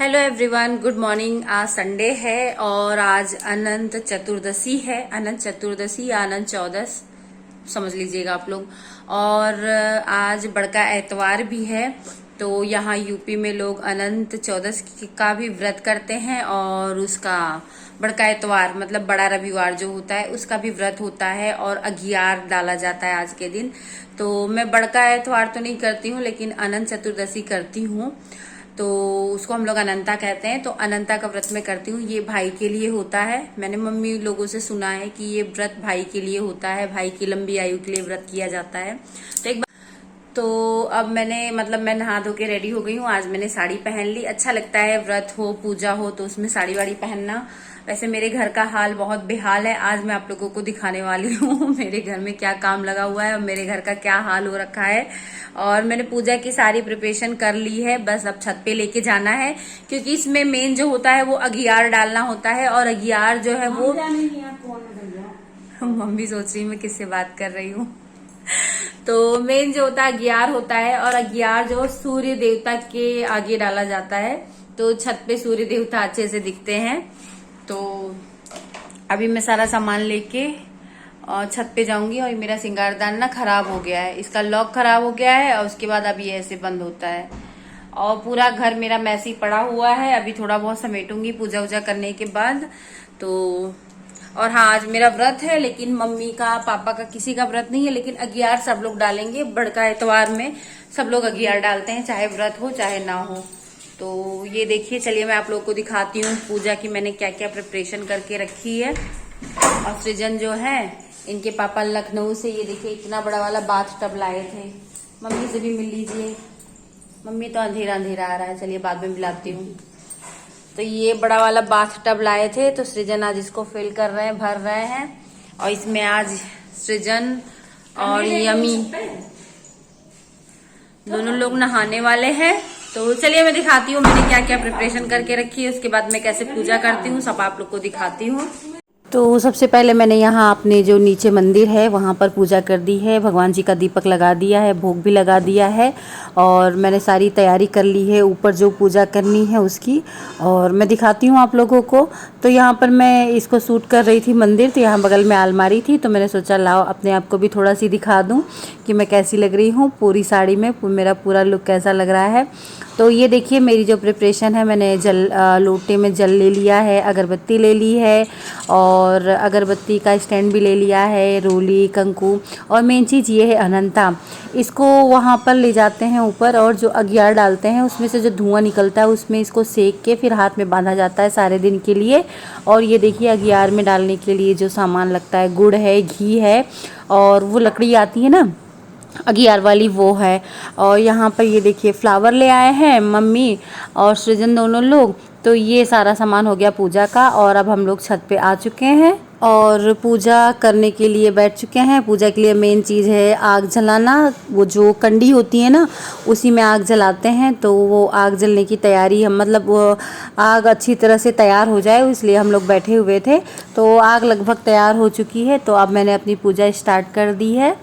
Hello everyone, good morning. आज Sunday है और आज अनंत चतुर्दशी है। अनंत चतुर्दशी या अनंत चौदस समझ लीजिएगा आप लोग। और आज बड़का एतवार भी है, तो यहाँ यूपी में लोग अनंत चौदस का भी व्रत करते हैं और उसका बड़का एतवार मतलब बड़ा रविवार जो होता है उसका भी व्रत होता है और अगियार डाला जाता है आज के दिन। तो मैं बड़का एतवार तो नहीं करती हूँ लेकिन अनंत चतुर्दशी करती हूँ, तो उसको हम लोग अनंता कहते हैं। तो अनंता का व्रत मैं करती हूँ। ये भाई के लिए होता है। मैंने मम्मी लोगों से सुना है कि ये व्रत भाई के लिए होता है, भाई की लंबी आयु के लिए व्रत किया जाता है। तो अब मैं नहा धो के रेडी हो गई हूँ। आज मैंने साड़ी पहन ली। अच्छा लगता है व्रत हो पूजा हो तो उसमें साड़ी वाड़ी पहनना। वैसे मेरे घर का हाल बहुत बेहाल है। आज मैं आप लोगों को दिखाने वाली हूँ मेरे घर में क्या काम लगा हुआ है और मेरे घर का क्या हाल हो रखा है। और मैंने पूजा की सारी प्रिपरेशन कर ली है, बस अब छत पे लेके जाना है क्योंकि इसमें मेन जो होता है वो अगियार डालना होता है। और अगियार जो है वो मम्मी सोच रही मैं किससे बात कर रही हूँ तो मेन जो होता है अगियार होता है और अगियार जो सूर्य देवता के आगे डाला जाता है। तो छत पे सूर्य देवता अच्छे से दिखते हैं। तो अभी मैं सारा सामान लेके और छत पे जाऊंगी। और मेरा सिंगारदान ना खराब हो गया है, इसका लॉक खराब हो गया है और उसके बाद अभी ऐसे बंद होता है और पूरा घर मेरा मैसी पड़ा हुआ है। अभी थोड़ा बहुत समेटूंगी पूजा वूजा करने के बाद। तो और हाँ, आज मेरा व्रत है लेकिन मम्मी का पापा का किसी का व्रत नहीं है, लेकिन अगियार सब लोग डालेंगे। बड़का एतवार में सब लोग अगियार डालते हैं, चाहे व्रत हो चाहे ना हो। तो ये देखिए, चलिए मैं आप लोगों को दिखाती हूँ पूजा की मैंने क्या क्या प्रिपरेशन करके रखी है। और सृजन जो है, इनके पापा लखनऊ से ये देखिए इतना बड़ा वाला बाथ टब लाए थे। मम्मी से भी मिल लीजिए। मम्मी तो अंधेरा अंधेरा आ रहा है, चलिए बाद में मिलाती हूँ। तो ये बड़ा वाला बाथ टब लाए थे, तो सृजन आज इसको फिल कर रहे हैं, भर रहे हैं। और इसमें आज सृजन और यमी दोनों लोग नहाने वाले हैं। तो चलिए मैं दिखाती हूँ मैंने क्या क्या प्रिपरेशन करके रखी है, उसके बाद मैं कैसे पूजा करती हूँ सब आप लोग को दिखाती हूँ। तो सबसे पहले मैंने यहाँ अपने जो नीचे मंदिर है वहाँ पर पूजा कर दी है। भगवान जी का दीपक लगा दिया है, भोग भी लगा दिया है और मैंने सारी तैयारी कर ली है ऊपर जो पूजा करनी है उसकी। और मैं दिखाती हूँ आप लोगों को। तो यहाँ पर मैं इसको शूट कर रही थी मंदिर, तो यहाँ बगल में अलमारी थी, तो मैंने सोचा लाओ अपने आप को भी थोड़ा सी दिखा दूँ कि मैं कैसी लग रही हूँ पूरी साड़ी में, मेरा पूरा लुक कैसा लग रहा है। तो ये देखिए मेरी जो प्रिपरेशन है, मैंने लोटे में जल ले लिया है, अगरबत्ती ले ली है और अगरबत्ती का स्टैंड भी ले लिया है, रोली कंकु। और मेन चीज़ ये है अनंता, इसको वहाँ पर ले जाते हैं ऊपर और जो अगियार डालते हैं उसमें से जो धुआं निकलता है उसमें इसको सेक के फिर हाथ में बांधा जाता है सारे दिन के लिए। और ये देखिए अगियार में डालने के लिए जो सामान लगता है, गुड़ है, घी है और वो लकड़ी आती है ना अगियार वाली, वो है। और यहाँ पर ये देखिए फ्लावर ले आए हैं मम्मी और सृजन दोनों लोग। तो ये सारा सामान हो गया पूजा का और अब हम लोग छत पे आ चुके हैं और पूजा करने के लिए बैठ चुके हैं। पूजा के लिए मेन चीज़ है आग जलाना। वो जो कंडी होती है ना उसी में आग जलाते हैं। तो वो आग जलने की तैयारी हम वो आग अच्छी तरह से तैयार हो जाए इसलिए हम लोग बैठे हुए थे। तो आग लगभग तैयार हो चुकी है, तो अब मैंने अपनी पूजा स्टार्ट कर दी है।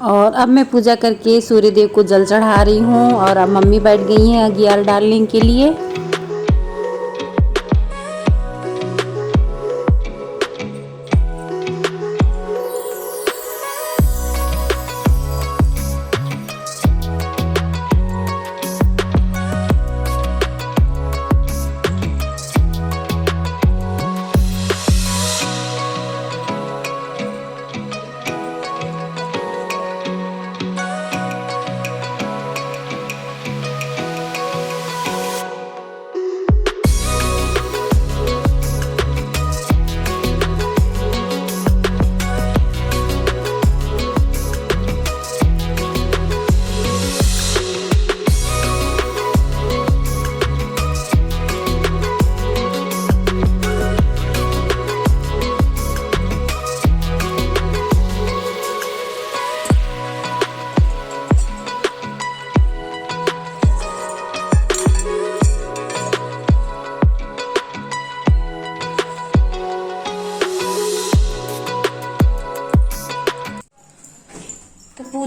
और अब मैं पूजा करके सूर्य देव को जल चढ़ा रही हूँ और अब मम्मी बैठ गई हैं अगियार डालने के लिए।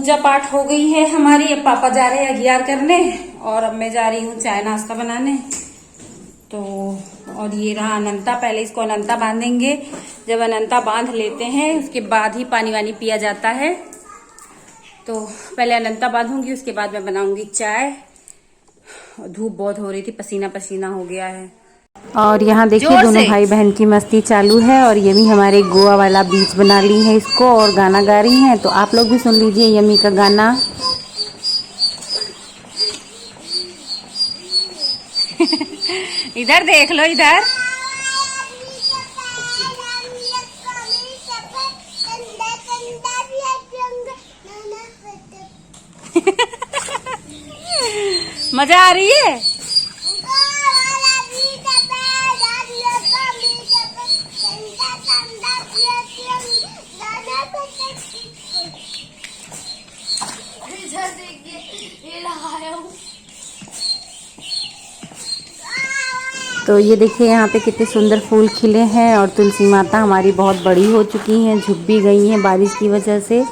पूजा पाठ हो गई है हमारी। अब पापा जा रहे हैं अगियार करने और अब मैं जा रही हूँ चाय नाश्ता बनाने। तो और ये रहा अनंता, पहले इसको अनंता बांधेंगे। जब अनंता बांध लेते हैं उसके बाद ही पानी वानी पिया जाता है। तो पहले अनंता बांधूंगी, उसके बाद मैं बनाऊंगी चाय। धूप बहुत हो रही थी, पसीना पसीना हो गया है। और यहाँ देखिए दोनों भाई बहन की मस्ती चालू है। और यमी हमारे गोवा वाला बीच बना ली है इसको और गाना गा रही हैं। तो आप लोग भी सुन लीजिए यमी का गाना। इधर देख लो, इधर मजा आ रही है। तो ये देखिए यहाँ पे कितने सुंदर फूल खिले हैं और तुलसी माता हमारी बहुत बड़ी हो चुकी हैं, झुक भी गई हैं बारिश की वजह से।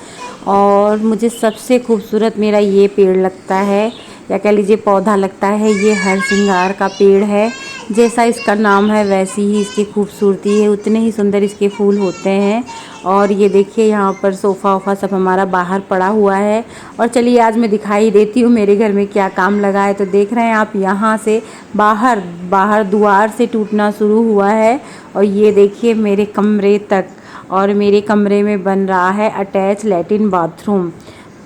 और मुझे सबसे खूबसूरत मेरा ये पेड़ लगता है, या कह लीजिए पौधा लगता है। ये हरसिंगार का पेड़ है, जैसा इसका नाम है वैसी ही इसकी खूबसूरती है, उतने ही सुंदर इसके फूल होते हैं। और ये देखिए यहाँ पर सोफ़ा वोफ़ा सब हमारा बाहर पड़ा हुआ है। और चलिए आज मैं दिखाई देती हूँ मेरे घर में क्या काम लगा है। तो देख रहे हैं आप, यहाँ से बाहर द्वार से टूटना शुरू हुआ है और ये देखिए मेरे कमरे तक। और मेरे कमरे में बन रहा है अटैच लैट्रिन बाथरूम।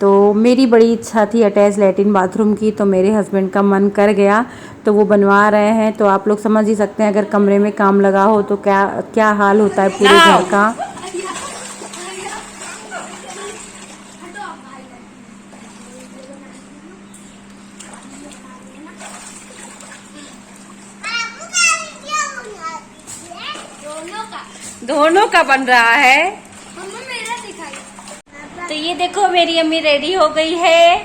तो मेरी बड़ी इच्छा थी अटैच लैट्रिन बाथरूम की, तो मेरे हस्बैंड का मन कर गया तो वो बनवा रहे हैं। तो आप लोग समझ ही सकते हैं अगर कमरे में काम लगा हो तो क्या क्या हाल होता है पूरे घर का। दोनों का बन रहा है। मेरा दिखाई। तो ये देखो मेरी अम्मी रेडी हो गई है,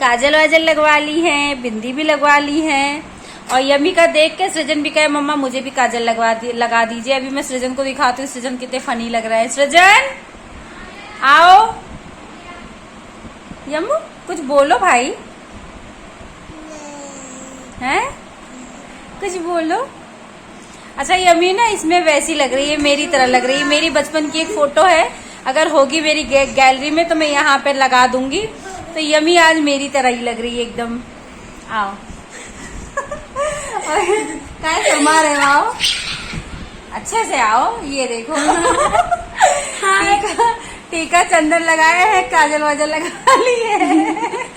काजल वाजल लगवा ली है, बिंदी भी लगवा ली है। और यम्मी का देख के सृजन भी कहे मम्मा मुझे भी काजल लगा दीजिए। अभी मैं सृजन को दिखाती हूँ सृजन कितने फनी लग रहा है। सृजन आओ, यम्मू कुछ बोलो भाई, हैं कुछ बोलो। अच्छा यम्मी ना इसमें वैसी लग रही है, मेरी तरह लग रही है। मेरी बचपन की एक फोटो है, अगर होगी मेरी गैलरी में तो मैं यहाँ पे लगा दूंगी। तो यम्मी आज मेरी तरह ही लग रही है एकदम। आओ काय शर्मा रहे हो, आओ अच्छे से आओ। ये देखो टीका चंदन लगाया है, काजल वाजल लगा ली है।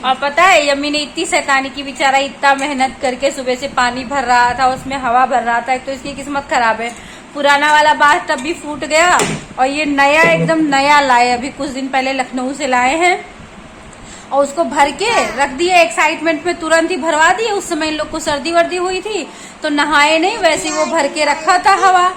और पता है यम्मी ने इतनी शैतानी की, बेचारा इतना मेहनत करके सुबह से पानी भर रहा था, उसमें हवा भर रहा था। एक तो इसकी किस्मत खराब है, पुराना वाला बाथ टब भी फूट गया और ये नया एकदम नया लाए, अभी कुछ दिन पहले लखनऊ से लाए हैं। और उसको भर के रख दिए, एक्साइटमेंट में तुरंत ही भरवा दिए। उस समय इन लोग को सर्दी वर्दी हुई थी तो नहाए नहीं, वैसे वो भर के रखा था हवा।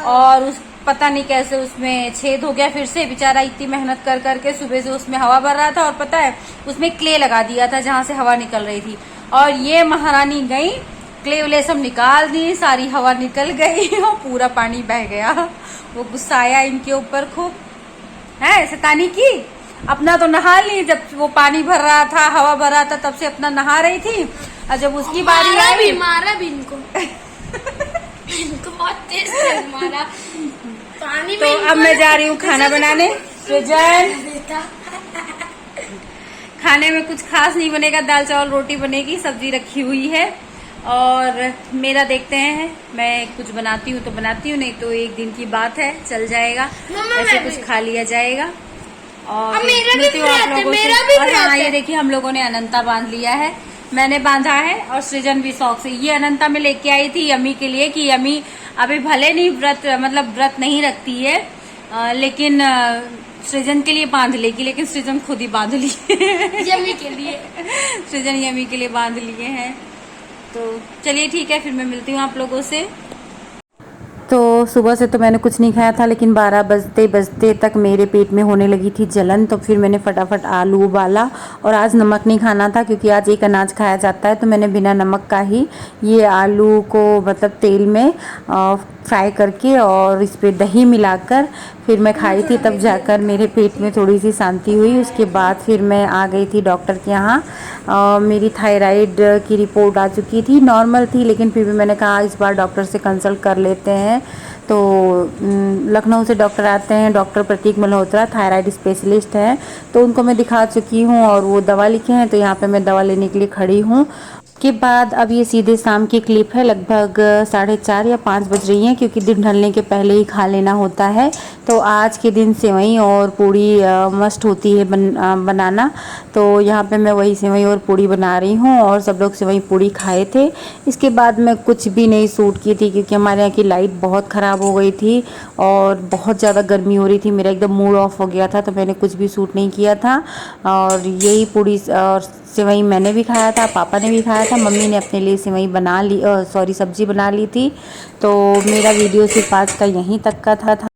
और उस पता नहीं कैसे उसमें छेद हो गया फिर से। बेचारा इतनी मेहनत कर करके सुबह से उसमें हवा भर रहा था और पता है उसमें क्ले लगा दिया था जहां से हवा निकल रही थी। और ये महारानी गई, क्ले वले सब निकाल दी, सारी हवा निकल गई और पूरा पानी बह गया। वो गुस्सा आया इनके ऊपर खूब, है शैतानी की। अपना तो नहा ली, जब वो पानी भर रहा था हवा भर रहा था तब से अपना नहा रही थी। और जब उसकी बारी आई मारा भी इनको बहुत तेज मारा पानी। तो अब मैं जा रही हूँ खाना बनाने। खाने में कुछ खास नहीं बनेगा, दाल चावल रोटी बनेगी, सब्जी रखी हुई है। और मेरा देखते हैं, मैं कुछ बनाती हूँ तो बनाती हूँ, नहीं तो एक दिन की बात है, चल जाएगा, ऐसे कुछ खा लिया जाएगा। और मिलती हूँ आप लोगों से। और हाँ ये देखिए हम लोगों ने अनंता बांध लिया है, मैंने बांधा है और सृजन भी शौक से। ये अनंता में लेके आई थी यमी के लिए कि यमी अभी भले नहीं व्रत नहीं रखती है, लेकिन सृजन के लिए बांध लेगी। लेकिन सृजन खुद ही बांध ली यमी के लिए। सृजन यमी के लिए बांध लिए हैं। तो चलिए ठीक है, फिर मैं मिलती हूँ आप लोगों से। तो सुबह से तो मैंने कुछ नहीं खाया था, लेकिन 12 बजते बजते तक मेरे पेट में होने लगी थी जलन। तो फिर मैंने फटाफट आलू उबाला, और आज नमक नहीं खाना था क्योंकि आज एक अनाज खाया जाता है, तो मैंने बिना नमक का ही ये आलू को मतलब तेल में फ्राई करके और इस पर दही मिलाकर फिर मैं खाई थी। तब जाकर मेरे पेट में थोड़ी सी शांति हुई। उसके बाद फिर मैं आ गई थी डॉक्टर के यहाँ। मेरी थायराइड की रिपोर्ट आ चुकी थी, नॉर्मल थी, लेकिन फिर भी मैंने कहा इस बार डॉक्टर से कंसल्ट कर लेते हैं। तो लखनऊ से डॉक्टर आते हैं, डॉक्टर प्रतीक मल्होत्रा, थायराइड स्पेशलिस्ट हैं, तो उनको मैं दिखा चुकी हूँ और वो दवा लिखे हैं, तो यहाँ पे मैं दवा लेने के लिए खड़ी हूँ। के बाद अब ये सीधे शाम की क्लिप है, लगभग 4:30 या 5 बज रही हैं, क्योंकि दिन ढलने के पहले ही खा लेना होता है। तो आज के दिन सेवई और पूड़ी मस्ट होती है बनाना, तो यहाँ पे मैं वही सेवई और पूड़ी बना रही हूँ, और सब लोग सेवई पूड़ी खाए थे। इसके बाद मैं कुछ भी नहीं शूट की थी, क्योंकि हमारे यहाँ की लाइट बहुत ख़राब हो गई थी और बहुत ज़्यादा गर्मी हो रही थी, मेरा एकदम मूड ऑफ हो गया था, तो मैंने कुछ भी शूट नहीं किया था। और यही पूड़ी और सेवई मैंने भी खाया था, पापा ने भी खाया था, मम्मी ने अपने लिए सेवई बना ली, सब्जी बना ली थी। तो मेरा वीडियो सिर्फ आज का यहीं तक का था।